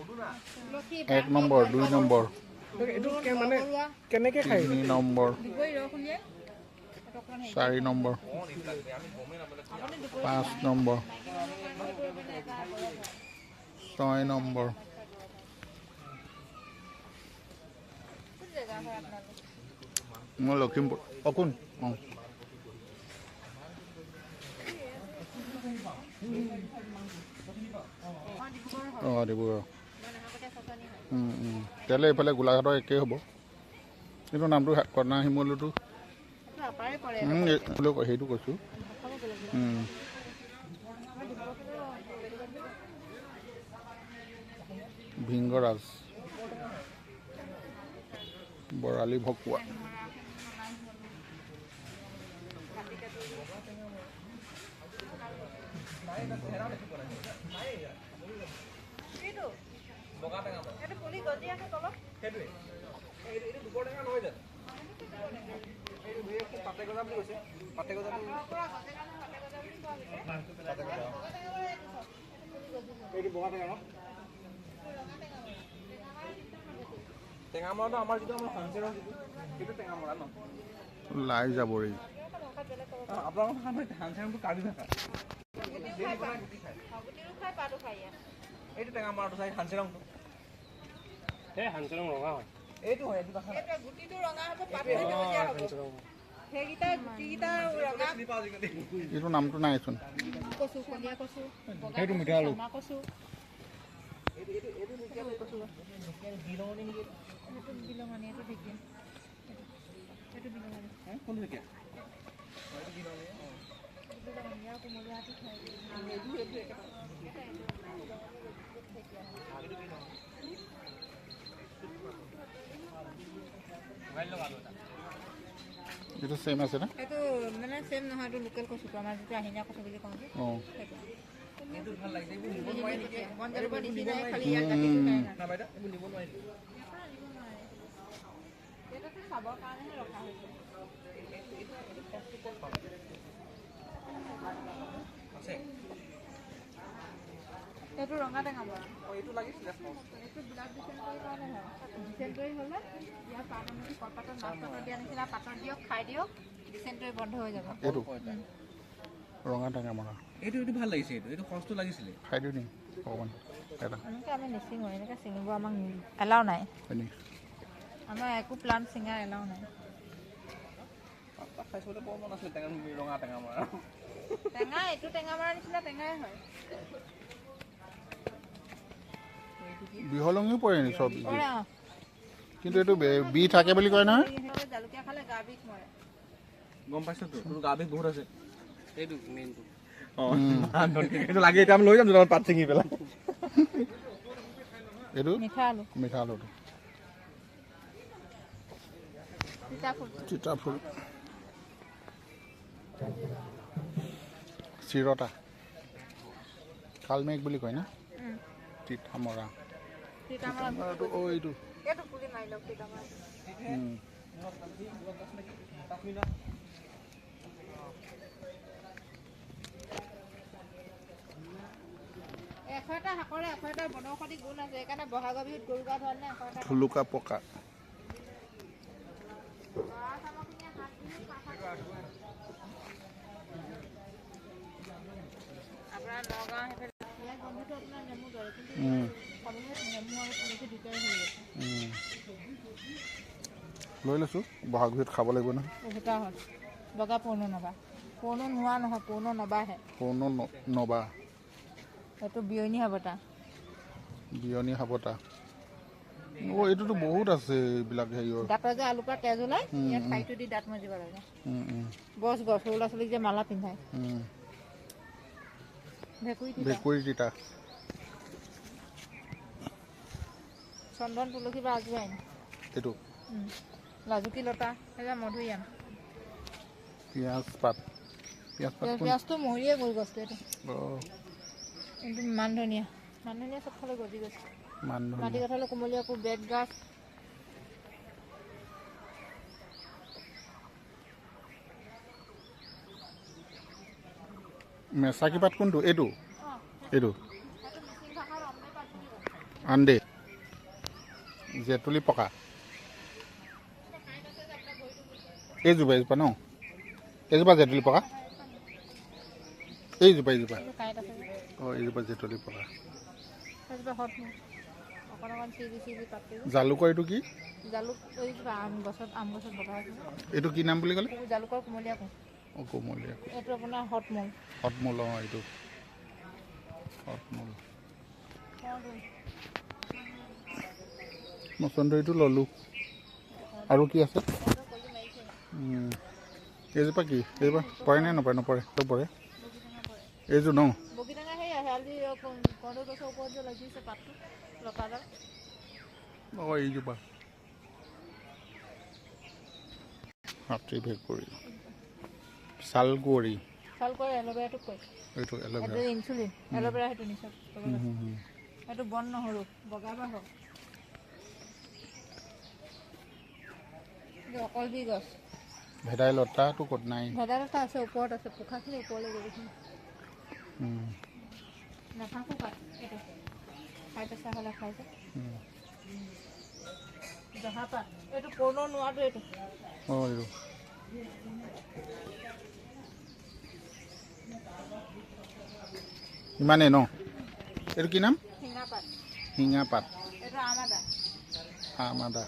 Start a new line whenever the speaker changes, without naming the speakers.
1 number 2 number
এইটো মানে কেনেকৈ খায়
3 নম্বৰ 4 নম্বৰ 5 নম্বৰ 6 নম্বৰ মই লখিমপুৰ কোন ডিব্ৰুগড় তেতিয়াহ'লে এইফালে গোলাঘাটৰ একেই হ'ব কিন্তু নামটো কণা শিমলুটো সেইটো কৈছোঁ ভিংগৰাজ বৰালি ভকুৱা
টেঙামৰাটো আমাৰ যিটো আমাৰ ফাংচনৰ সেইটো টেঙামৰা ন
লাই যাবৰি
আপোনালোকৰ ফাংচনটো কাটি থাকা এইটো টেঙামৰাটো চাই হাঞ্চিৰংটো সেই হাঞ্চিৰং ৰঙা হয় এইটো হয় এইটো দেখা গুটিটো ৰঙা হ'ব পাতটো সেউজীয়া হ'ব সেইকেইটা গুটিকেইটা ৰঙা
এইটো নামটো নাইচোন
কচু কলীয়া কচু
সেইটো মিঠা আলু
কচু
এইটো সেম আছে না
এইটো মানে সেম নহয় এইটো লোকেল কচুটো আমাৰ যিটো আহিনা কচু বুলি কওঁ যে
এইটো ভাল লাগিছে এইবোৰ নিব নোৱাৰি নেকি
বনজলকীয়া দিছি নাই খালি ইয়াত গাঠিটো নাই
না বাইদেউ এইবোৰ নিব নোৱাৰি
এইটো চাবৰ কাৰণেহে ৰখা হৈছে
আছে
এইটো ৰঙা টেঙা মৰা
এইটো লাগিছিলে
এইটো ব্লাড ডিচেণ্টৰীৰ কাৰণে হয় ডিচেণ্টৰী হ'লে ইয়াৰ পাতনি কলপাতৰ মাছ পাতৰ দিয়া নিচিনা পাতত দিয়ক খাই দিয়ক ডিচেণ্টৰী বন্ধ হৈ যাব
এইটো ৰঙা টেঙা মৰা
এইটো ভাল লাগিছে এইটো সহজটো লাগিছিলে
খাই দিওঁ নি অকণমান এটা
এনেকৈ আমি নিচিঙো এনেকৈ ছিঙিব আমাক এলাও নাই আমাৰ একো প্লাণ্ট ছিঙাৰ এলাও নাই
খাইছিলোঁ বৰ মন আছিলে ৰঙা টেঙা মৰা
টেঙা এইটো টেঙা মৰাৰ নিচিনা টেঙাই হয়
বিহলঙিও পৰে নি চব
পৰে
কিন্তু এইটো বি থাকে বুলি কয় নহয়
জালুকীয়া খালে গা বিষ মৰে
গম পাইছোঁতো তোৰ গা বিষ বহুত আছে এইটো মেইনটো অঁ এইটো লাগে এতিয়া আমি লৈ যাম দুটামান পাত ছিঙি পেলাই
এইটো
মিঠা আলু
মিঠা আলুটো তিতা ফুল চিৰতা কালমেঘ বুলি কয় না তিতা মৰা এইটো
এশটা শাকৰে এশটা বনৌষধি গুণ আছে সেইকাৰণে বহাগৰ বিহুত গৰু গা ধোৱা নাই
থুলুকা পকা
আপোনাৰ নগাঁও সেইফালে বন্ধুটো আপোনাৰ নেমু দৰে কিন্তু নেমু আৰু তুলসী দুটাই হৈ আছে
লৈ লৈছোঁ বহাগ বিহুত খাব লাগিব নহয়
উভতা হ'ল বগা পৌনো নবা পৌনো নোৱা নহয় পৌনো নবাহে
পৌনো নবা
এইটো বিয়নী হাবতা
এইটোতো বহুত আছে এইবিলাক হেৰিয়ৰ
দাঁতৰ যে আলুৰ পৰা তেজ ওলাই ইয়াত ঠাইটো দি দাঁত মাজিব লাগে গছ সৰু ল'ৰা ছোৱালীক যে মালা পিন্ধায়
ভেকুৰী তিতা
চন্দন তুলসী বা আজোৱাইন
এইটো
লাজুকী লতা সেইবিলাক মধুৰিআম পিঁয়াজটো মৰিয়ে গ'ল গছটো এইটো কিন্তু মান ধনিয়া চবফালে গজি গৈছে মাটি কঁঠালৰ কোমলীয়া আকৌ বেত গাছ
মেচাকি পাত কোনটো এইটো আন্দে জেতুলি পকা এইজোপা ন এইজোপা জেতুলি পকা এইজোপা
কাঁইট আছে
অঁ এইজোপা জেতুলি পকা
সেইজোপা হত মোৰ অকণ অকণ চিৰি পাতে
জালুকৰ এইটো কি
জালুক এইজোপা আম গছত বগা আছে
এইটো কি নাম বুলি ক'লে
জালুকৰ কুমলীয়া কোঁ
অঁ কোমলীয়া
এইটো আপোনাৰ হতমূল
হতমূল অঁ এইটো হতমূল মচন্দৰীটো ল'লোঁ আৰু কি আছে এইজোপা কি এইজোপা পৰে নে নপৰে পৰে এইযোৰ ন
বগীটেঙা সেই হালধি কণী গছৰ ওপৰত যে লাগিছে পাতটো লতাডাল
অঁ এইজোপা হাতী ভেকুৰী ছালকুঁৱৰী
এল'ভেৰাটো কয়
এইটো এল'ভেৰা
এইটো ইনচুলিন এল'ভেৰা সেইটো নিচা এইটো বন নহৰু বগা বা হওক অকল দি গছ
ভেদাইলতাটো ক'ত নাই
ভেদাইলতা আছে ওপৰত আছে পোখাখিনি ওপৰলৈ গ'ল নাথাকো পাত এইটো খাই পেচা হ'লে খাইছে জহা পাত এইটো পূৰ্ণ নোৱাটো এইটো
অঁ এইটো ইমানেই ন এইটো কি নাম
শিঙা পাত
শিঙা পাত
এইটো আম আদা
আম আদা